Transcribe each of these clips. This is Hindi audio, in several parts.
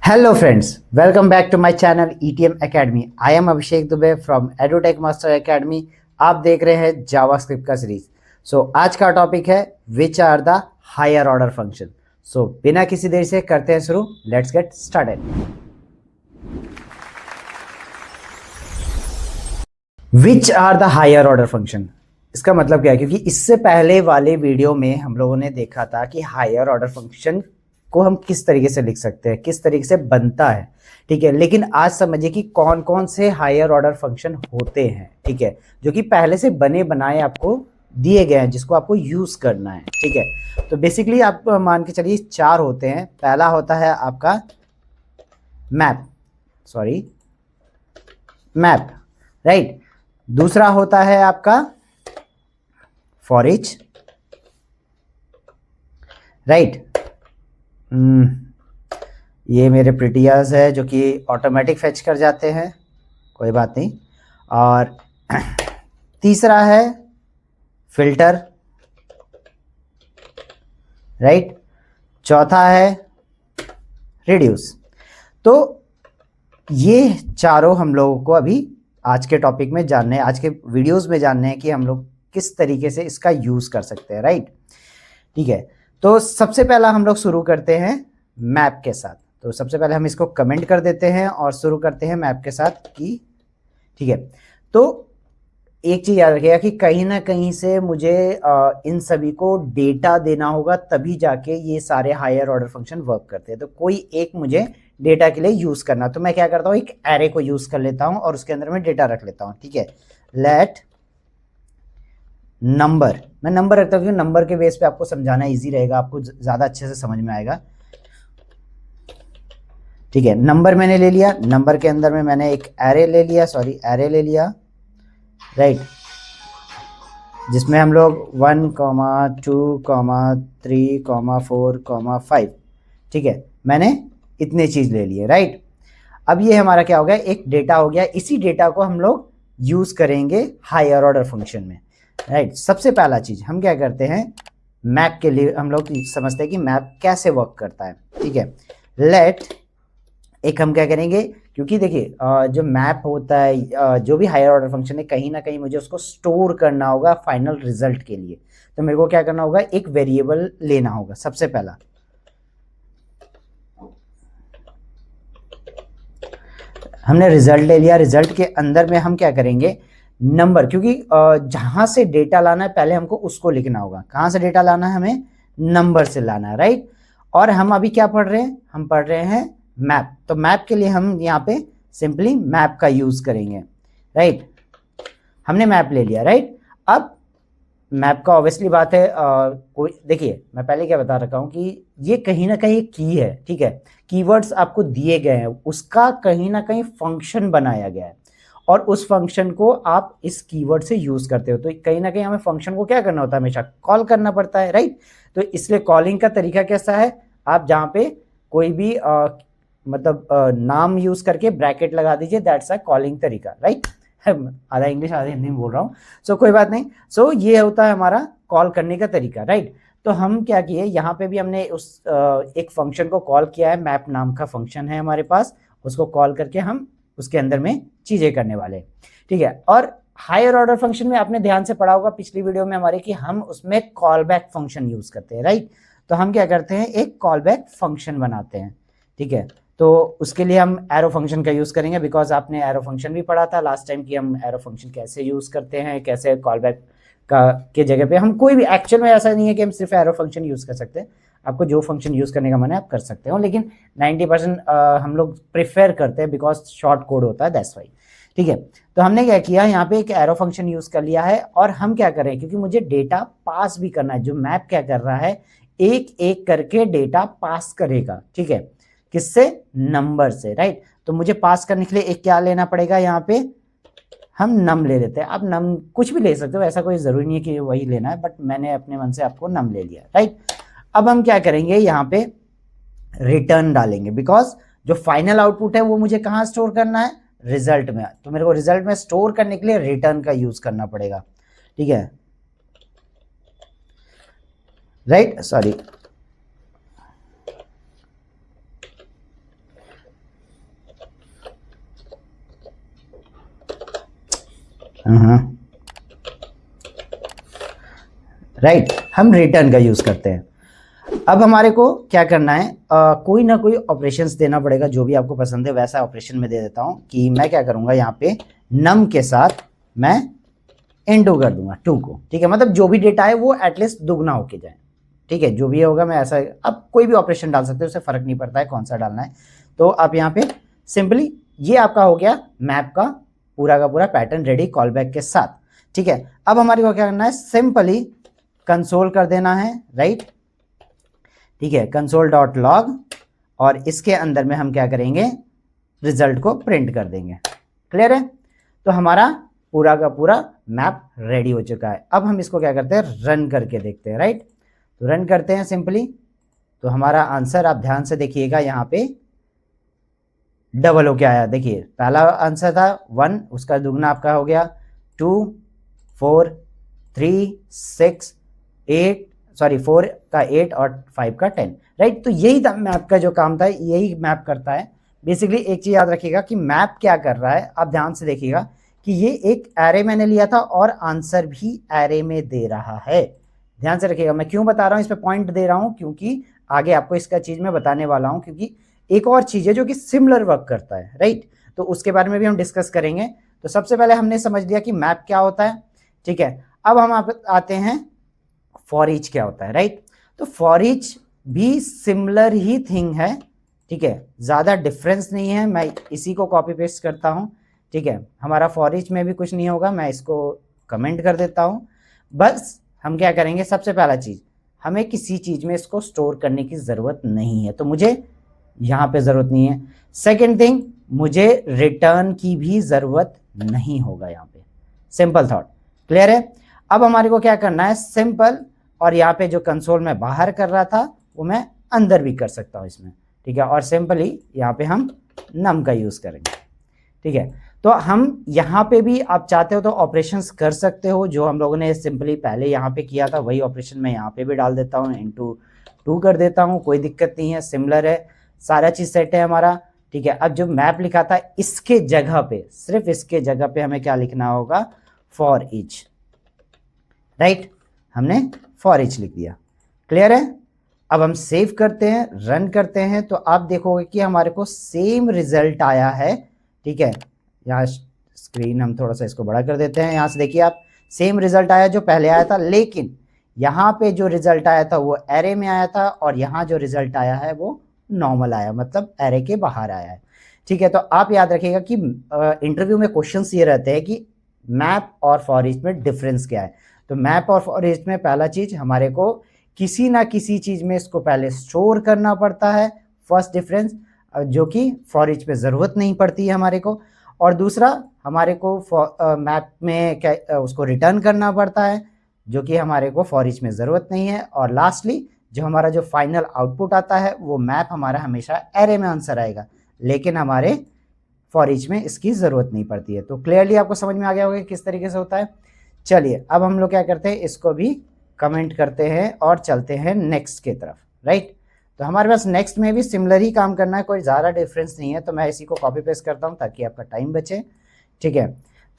Hello friends, welcome back to my channel ETM Academy. I am Abhishek Dubey from EduTech Master Academy. आप देख रहे हैं जावास्क्रिप्ट का सीरीज। आज का टॉपिक है which are the higher order function. बिना किसी देर से करते हैं शुरू। Let's get started. Which are the higher order function, इसका मतलब क्या है? क्योंकि इससे पहले वाले वीडियो में हम लोगों ने देखा था कि हायर ऑर्डर फंक्शन को हम किस तरीके से लिख सकते हैं, किस तरीके से बनता है, ठीक है। लेकिन आज समझिए कि कौन कौन से हायर ऑर्डर फंक्शन होते हैं, ठीक है, जो कि पहले से बने बनाए आपको दिए गए हैं, जिसको आपको यूज करना है, ठीक है। तो बेसिकली आप मान के चलिए 4 होते हैं। पहला होता है आपका मैप, राइट। दूसरा होता है आपका फॉर ईच, राइट। ये मेरे प्रिटियाज है जो कि ऑटोमेटिक फेच कर जाते हैं, कोई बात नहीं। और तीसरा है फिल्टर, राइट। चौथा है रिड्यूस। तो ये चारों हम लोगों को अभी आज के टॉपिक में जानने हैं, आज के वीडियोस में जानने हैं कि हम लोग किस तरीके से इसका यूज कर सकते हैं, राइट, ठीक है। तो सबसे पहला हम लोग शुरू करते हैं मैप के साथ। तो सबसे पहले हम इसको कमेंट कर देते हैं और शुरू करते हैं मैप के साथ की, ठीक है। तो एक चीज याद रखिएगा कि कहीं ना कहीं से मुझे इन सभी को डेटा देना होगा, तभी जाके ये सारे हायर ऑर्डर फंक्शन वर्क करते हैं। तो कोई एक मुझे डेटा के लिए यूज करना, तो मैं क्या करता हूँ, एक एरे को यूज कर लेता हूँ और उसके अंदर मैं डेटा रख लेता हूँ, ठीक है। लेट नंबर, मैं नंबर रखता हूँ क्योंकि नंबर के बेस पे आपको समझाना इजी रहेगा, आपको ज्यादा अच्छे से समझ में आएगा, ठीक है। नंबर मैंने ले लिया, नंबर के अंदर में मैंने एक एरे ले लिया, राइट, जिसमें हम लोग 1, 2, 3, 4, 5, ठीक है। मैंने इतने चीज ले लिए, राइट। अब ये हमारा क्या हो गया, एक डेटा हो गया। इसी डेटा को हम लोग यूज करेंगे हायर ऑर्डर फंक्शन में, राइट। सबसे पहला चीज हम क्या करते हैं, मैप के लिए हम लोग समझते हैं कि मैप कैसे वर्क करता है, ठीक है। लेट एक हम क्या करेंगे, क्योंकि देखिए जो मैप होता है, जो भी हायर ऑर्डर फंक्शन है, कहीं ना कहीं मुझे उसको स्टोर करना होगा फाइनल रिजल्ट के लिए। तो मेरे को क्या करना होगा, एक वेरिएबल लेना होगा। सबसे पहला हमने रिजल्ट ले लिया, रिजल्ट के अंदर में हम क्या करेंगे, नंबर, क्योंकि जहां से डेटा लाना है पहले हमको उसको लिखना होगा। कहां से डेटा लाना है, हमें नंबर से लाना है, राइट। और हम अभी क्या पढ़ रहे हैं, हम पढ़ रहे हैं मैप। तो मैप के लिए हम यहाँ पे सिंपली मैप का यूज करेंगे, राइट। हमने मैप ले लिया, राइट। अब मैप का ऑब्वियसली बात है, कोई देखिए मैं पहले क्या बता रखा हूं कि ये कहीं ना कहीं की है, ठीक है। कीवर्ड्स आपको दिए गए हैं, उसका कहीं ना कहीं फंक्शन बनाया गया है और उस फंक्शन को आप इस कीवर्ड से यूज करते हो। तो कहीं ना कहीं हमें फंक्शन को क्या करना होता है, हमेशा कॉल करना पड़ता है, राइट। तो इसलिए कॉलिंग का तरीका कैसा है, आप जहां पे कोई भी मतलब नाम यूज करके ब्रैकेट लगा दीजिए, दैट्स अ कॉलिंग तरीका, राइट। आधा इंग्लिश आधा हिंदी में बोल रहा हूँ, कोई बात नहीं। ये होता है हमारा कॉल करने का तरीका, राइट। तो हम क्या किए, यहाँ पे भी हमने उस एक फंक्शन को कॉल किया है, मैप नाम का फंक्शन है हमारे पास, उसको कॉल करके हम उसके अंदर में चीजें करने वाले, ठीक है। और हायर ऑर्डर फंक्शन में आपने ध्यान से पढ़ा होगा पिछली वीडियो में हमारे कि हम उसमें कॉल बैक फंक्शन यूज करते हैं, राइट। तो हम क्या करते हैं, एक कॉल बैक फंक्शन बनाते हैं, ठीक है। तो उसके लिए हम एरो फंक्शन का यूज करेंगे, बिकॉज आपने एरो फंक्शन भी पढ़ा था लास्ट टाइम कि हम एरो फंक्शन कैसे यूज करते हैं, कैसे कॉल बैक का के जगह पे हम कोई भी, एक्चुअल में ऐसा नहीं है कि हम सिर्फ एरो फंक्शन यूज कर सकते हैं। आपको जो फंक्शन यूज करने का मन है आप कर सकते हो, लेकिन 90% हम लोग प्रेफर करते हैं बिकॉज शॉर्ट कोड होता है, दैट्स वाई, ठीक है। तो हमने क्या किया, यहाँ पे एक एरो फंक्शन यूज कर लिया है और हम क्या कर रहे हैं, क्योंकि मुझे डेटा पास भी करना है, जो मैप क्या कर रहा है, एक एक करके डेटा पास करेगा, ठीक है। किससे, नंबर से, राइट। तो मुझे पास करने के लिए एक क्या लेना पड़ेगा, यहाँ पे हम नम ले लेते हैं। आप नम कुछ भी ले सकते हो, ऐसा कोई जरूरी नहीं है कि वही लेना है, बट मैंने अपने मन से आपको नम ले लिया, राइट। अब हम क्या करेंगे, यहाँ पे रिटर्न डालेंगे, बिकॉज जो फाइनल आउटपुट है वो मुझे कहाँ स्टोर करना है, रिजल्ट में। तो मेरे को रिजल्ट में स्टोर करने के लिए रिटर्न का यूज करना पड़ेगा, ठीक है, राइट। सॉरी, राइट, हम रिटर्न का यूज करते हैं। अब हमारे को क्या करना है, कोई ना कोई ऑपरेशंस देना पड़ेगा, जो भी आपको पसंद है वैसा ऑपरेशन में दे देता हूं कि मैं क्या करूंगा, यहाँ पे नम के साथ मैं इनटू कर दूंगा 2 को, ठीक है। मतलब जो भी डेटा है वो एटलीस्ट दुगना होके जाए, ठीक है। जो भी होगा मैं ऐसा, अब कोई भी ऑपरेशन डाल सकते हो, उससे फर्क नहीं पड़ता है कौन सा डालना है। तो आप यहाँ पे सिंपली, ये आपका हो गया मैप का पूरा पैटर्न रेडी कॉल बैक के साथ, ठीक है। अब हमारे को क्या करना है, सिंपली कंसोल कर देना है, राइट, ठीक है, कंसोल डॉट लॉग, और इसके अंदर में हम क्या करेंगे, रिजल्ट को प्रिंट कर देंगे। क्लियर है? तो हमारा पूरा का पूरा मैप रेडी हो चुका है। अब हम इसको क्या करते हैं, रन करके देखते हैं, राइट। तो रन करते हैं सिंपली, तो हमारा आंसर आप ध्यान से देखिएगा, यहाँ पे डबल हो के आया। देखिए पहला आंसर था 1, उसका दुगना आपका हो गया 2, 4, 3, 6, 8, सॉरी 4 का 8 और 5 का 10, राइट। तो यही था मैप का जो काम था, यही मैप करता है बेसिकली। एक चीज याद रखिएगा कि मैप क्या कर रहा है, आप ध्यान से देखिएगा कि ये एक एरे मैंने लिया था और आंसर भी एरे में दे रहा है। ध्यान से रखिएगा, मैं क्यों बता रहा हूं, इस पे पॉइंट दे रहा हूं क्योंकि आगे आपको इसका चीज मैं बताने वाला हूं, क्योंकि एक और चीज है जो कि सिमिलर वर्क करता है, राइट। तो उसके बारे में भी हम डिस्कस करेंगे। तो सबसे पहले हमने समझ लिया कि मैप क्या होता है, ठीक है। अब हम आते हैं फॉर ईच क्या होता है, राइट। तो फॉर ईच भी सिमिलर ही थिंग है, ठीक है, ज्यादा डिफरेंस नहीं है। मैं इसी को कॉपी पेस्ट करता हूं, ठीक है। हमारा फॉर ईच में भी कुछ नहीं होगा, मैं इसको कमेंट कर देता हूं। बस हम क्या करेंगे, सबसे पहला चीज, हमें किसी चीज में इसको स्टोर करने की जरूरत नहीं है, तो मुझे यहाँ पे जरूरत नहीं है। सेकेंड थिंग, मुझे रिटर्न की भी जरूरत नहीं होगा यहाँ पे। सिंपल थॉट, क्लियर है? अब हमारे को क्या करना है, सिंपल, और यहाँ पे जो कंसोल में बाहर कर रहा था वो मैं अंदर भी कर सकता हूँ इसमें, ठीक है। और सिंपली यहाँ पे हम नम का यूज करेंगे, ठीक है। तो हम यहाँ पे भी आप चाहते हो तो ऑपरेशंस कर सकते हो, जो हम लोगों ने सिंपली पहले यहाँ पे किया था वही ऑपरेशन मैं यहाँ पे भी डाल देता हूँ, इनटू 2 कर देता हूँ, कोई दिक्कत नहीं है, सिमिलर है, सारा चीज सेट है हमारा, ठीक है। अब जो मैप लिखा था इसके जगह पे, सिर्फ इसके जगह पे हमें क्या लिखना होगा, फॉर ईच, राइट। हमने फॉर ईच लिख दिया, क्लियर है? अब हम सेव करते हैं, रन करते हैं, तो आप देखोगे कि हमारे को सेम रिजल्ट आया है, ठीक है। यहाँ स्क्रीन हम थोड़ा सा इसको बड़ा कर देते हैं, यहाँ से देखिए आप, सेम रिजल्ट आया जो पहले आया था, लेकिन यहाँ पे जो रिजल्ट आया था वो एरे में आया था, और यहाँ जो रिजल्ट आया है वो नॉर्मल आया, मतलब एरे के बाहर आया है, ठीक है। तो आप याद रखिएगा कि इंटरव्यू में क्वेश्चंस ये रहते हैं कि मैप और फॉर ईच में डिफरेंस क्या है। तो मैप और फॉर ईच में पहला चीज, हमारे को किसी ना किसी चीज में इसको पहले स्टोर करना पड़ता है, फर्स्ट डिफरेंस, जो कि फॉर ईच में जरूरत नहीं पड़ती है हमारे को। और दूसरा, हमारे को मैप में क्या उसको रिटर्न करना पड़ता है, जो कि हमारे को फॉर ईच में जरूरत नहीं है। और लास्टली जो हमारा जो फाइनल आउटपुट आता है वो मैप हमारा हमेशा एरे में आंसर आएगा, लेकिन हमारे फॉर ईच में इसकी जरूरत नहीं पड़ती है। तो क्लियरली आपको समझ में आ गया होगा किस तरीके से होता है। चलिए अब हम लोग क्या करते हैं, इसको भी कमेंट करते हैं और चलते हैं नेक्स्ट की तरफ, राइट। तो हमारे पास नेक्स्ट में भी सिमिलर ही काम करना है, कोई ज़्यादा डिफरेंस नहीं है, तो मैं इसी को कॉपी पेस्ट करता हूँ ताकि आपका टाइम बचे, ठीक है।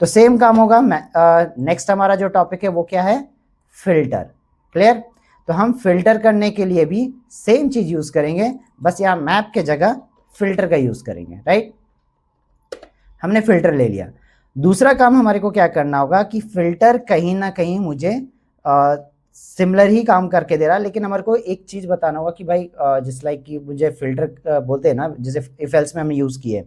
तो सेम काम होगा। नेक्स्ट हमारा जो टॉपिक है वो क्या है, फिल्टर, क्लियर। तो हम फिल्टर करने के लिए भी सेम चीज यूज करेंगे, बस यहाँ मैप के जगह फिल्टर का यूज करेंगे, राइट। हमने फिल्टर ले लिया। दूसरा काम हमारे को क्या करना होगा कि फिल्टर कहीं ना कहीं मुझे सिमिलर ही काम करके दे रहा है, लेकिन हमारे को एक चीज बताना होगा कि भाई जिस लाइक कि मुझे फिल्टर बोलते हैं ना, जैसे इफ एल्स में हमने यूज किए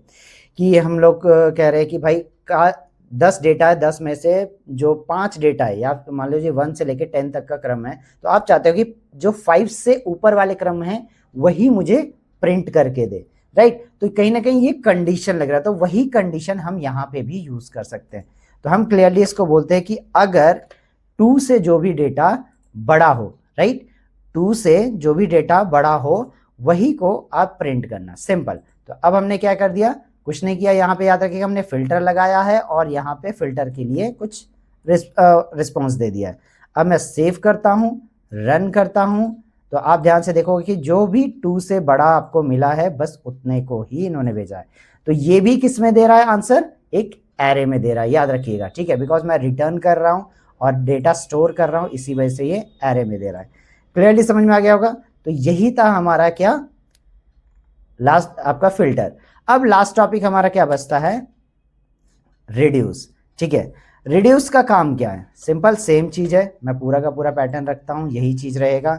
कि हम लोग कह रहे हैं कि भाई का 10 डेटा है, 10 में से जो 5 डेटा है, या मान लीजिए 1 से लेकर 10 तक का क्रम है, तो आप चाहते हो कि जो 5 से ऊपर वाले क्रम है वही मुझे प्रिंट करके दे, राइट। तो कहीं ना कहीं ये कंडीशन लग रहा है, तो वही कंडीशन हम यहाँ पे भी यूज कर सकते हैं। तो हम क्लियरली इसको बोलते हैं कि अगर 2 से जो भी डेटा बड़ा हो, राइट, 2 से जो भी डेटा बड़ा हो वही को आप प्रिंट करना, सिंपल। तो अब हमने क्या कर दिया, कुछ नहीं किया, यहाँ पे याद रखिएगा हमने फिल्टर लगाया है और यहाँ पे फिल्टर के लिए कुछ रिस्पॉन्स दे दिया है। अब मैं सेव करता हूँ, रन करता हूँ, तो आप ध्यान से देखोगे कि जो भी 2 से बड़ा आपको मिला है बस उतने को ही इन्होंने भेजा है। तो ये भी किस में दे रहा है आंसर, एक एरे में दे रहा है, याद रखिएगा, ठीक है, बिकॉज मैं रिटर्न कर रहा हूँ और डेटा स्टोर कर रहा हूँ, इसी वजह से ये एरे में दे रहा है। क्लियरली समझ में आ गया होगा। तो यही था हमारा क्या, लास्ट आपका फिल्टर। अब लास्ट टॉपिक हमारा क्या बचता है, रिड्यूस। ठीक है, रिड्यूस का काम क्या है, सिंपल सेम चीज है, मैं पूरा का पूरा पैटर्न रखता हूं, यही चीज रहेगा।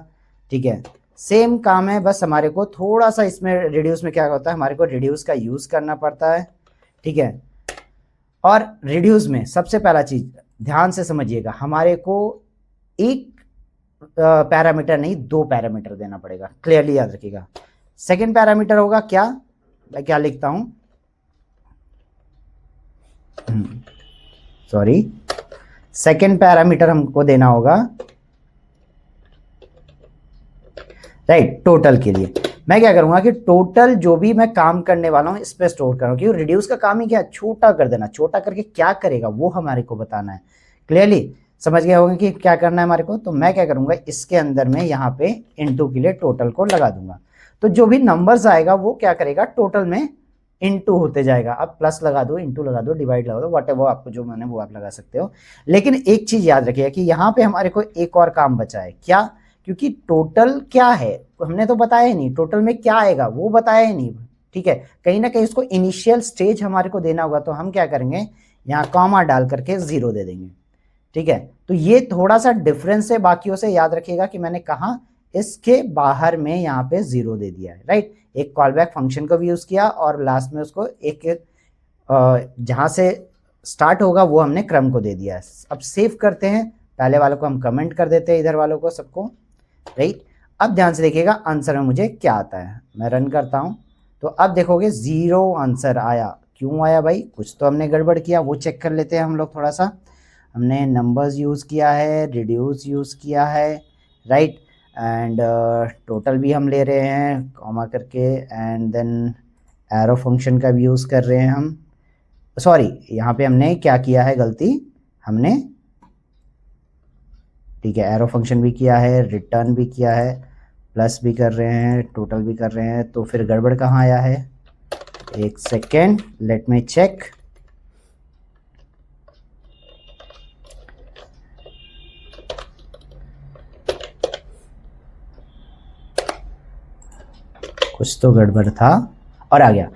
ठीक है, सेम काम है, बस हमारे को थोड़ा सा इसमें रिड्यूस में क्या होता है, हमारे को रिड्यूस का यूज करना पड़ता है। ठीक है, और रिड्यूस में सबसे पहला चीज ध्यान से समझिएगा, हमारे को एक पैरामीटर नहीं, दो पैरामीटर देना पड़ेगा, क्लियरली याद रखिएगा। सेकेंड पैरामीटर होगा क्या, मैं क्या लिखता हूं, सॉरी, सेकेंड पैरामीटर हमको देना होगा, राइट, टोटल के लिए मैं क्या करूंगा कि टोटल जो भी मैं काम करने वाला हूं इस पे स्टोर करूं, क्योंकि रिड्यूस का काम ही क्या है, छोटा कर देना, छोटा करके क्या करेगा वो हमारे को बताना है। क्लियरली समझ गए होंगे कि क्या करना है हमारे को। तो मैं क्या करूंगा, इसके अंदर में यहाँ पे इनटू के लिए टोटल को लगा दूंगा, तो जो भी नंबर्स आएगा वो क्या करेगा, टोटल में इनटू होते जाएगा। अब प्लस लगा दो, इनटू लगा दो, डिवाइड लगा दो, व्हाटएवर आपको जो मैंने वो आप लगा सकते हो। लेकिन एक चीज याद रखिएगा कि यहाँ पे हमारे को एक और काम बचा है, क्या, क्योंकि टोटल क्या है हमने तो बताया ही नहीं, टोटल में क्या आएगा वो बताया ही नहीं। ठीक है, कहीं ना कहीं इसको इनिशियल स्टेज हमारे को देना होगा, तो हम क्या करेंगे, यहाँ कॉमा डाल करके 0 दे देंगे। ठीक है, तो ये थोड़ा सा डिफरेंस है बाकियों से, याद रखिएगा कि मैंने कहा इसके बाहर में यहाँ पे 0 दे दिया है, राइट। एक कॉल बैक फंक्शन को भी यूज किया और लास्ट में उसको एक जहां से स्टार्ट होगा वो हमने क्रम को दे दिया है। अब सेव करते हैं, पहले वालों को हम कमेंट कर देते हैं, इधर वालों को सबको, राइट। अब ध्यान से देखिएगा आंसर में मुझे क्या आता है, मैं रन करता हूं तो अब देखोगे 0 आंसर आया। क्यों आया भाई, कुछ तो हमने गड़बड़ किया, वो चेक कर लेते हैं हम लोग थोड़ा सा। हमने नंबर्स यूज किया है, रिड्यूस यूज किया है, राइट, एंड टोटल भी हम ले रहे हैं कॉमा करके, एंड देन एरो फंक्शन का भी यूज कर रहे हैं हम। सॉरी, यहाँ पे हमने क्या किया है गलती, हमने, ठीक है, एरो फंक्शन भी किया है, रिटर्न भी किया है, प्लस भी कर रहे हैं, टोटल भी कर रहे हैं, तो फिर गड़बड़ कहाँ आया है, एक सेकेंड, लेट मी चेक। कुछ तो गड़बड़ था और आ गया।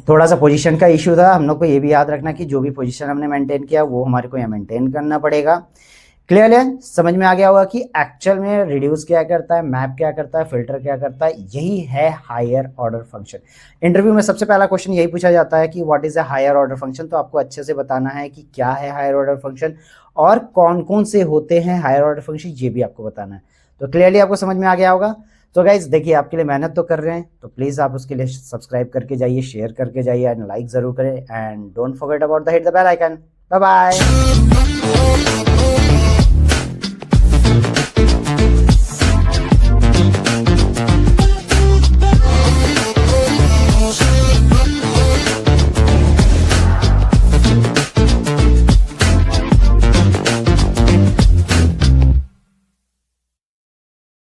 थोड़ा सा पोजीशन का इश्यू था, हम लोग को ये भी याद रखना कि जो भी पोजीशन हमने मेंटेन किया वो हमारे को यहाँ मेंटेन करना पड़ेगा। क्लियर है, समझ में आ गया होगा कि एक्चुअल में रिड्यूस क्या करता है, मैप क्या करता है, फिल्टर क्या करता है, यही है हायर ऑर्डर फंक्शन। इंटरव्यू में सबसे पहला क्वेश्चन यही पूछा जाता है कि what is a higher order function, तो आपको अच्छे से बताना है कि क्या है हायर ऑर्डर फंक्शन और कौन कौन से होते हैं हायर ऑर्डर फंक्शन, ये भी आपको बताना है। तो क्लियरली आपको समझ में आ गया होगा। तो गाइज देखिए, आपके लिए मेहनत तो कर रहे हैं, तो प्लीज आप उसके लिए सब्सक्राइब करके जाइए, शेयर करके जाइए एंड लाइक जरूर करें, and don't forget about the hit the bell icon. Bye bye.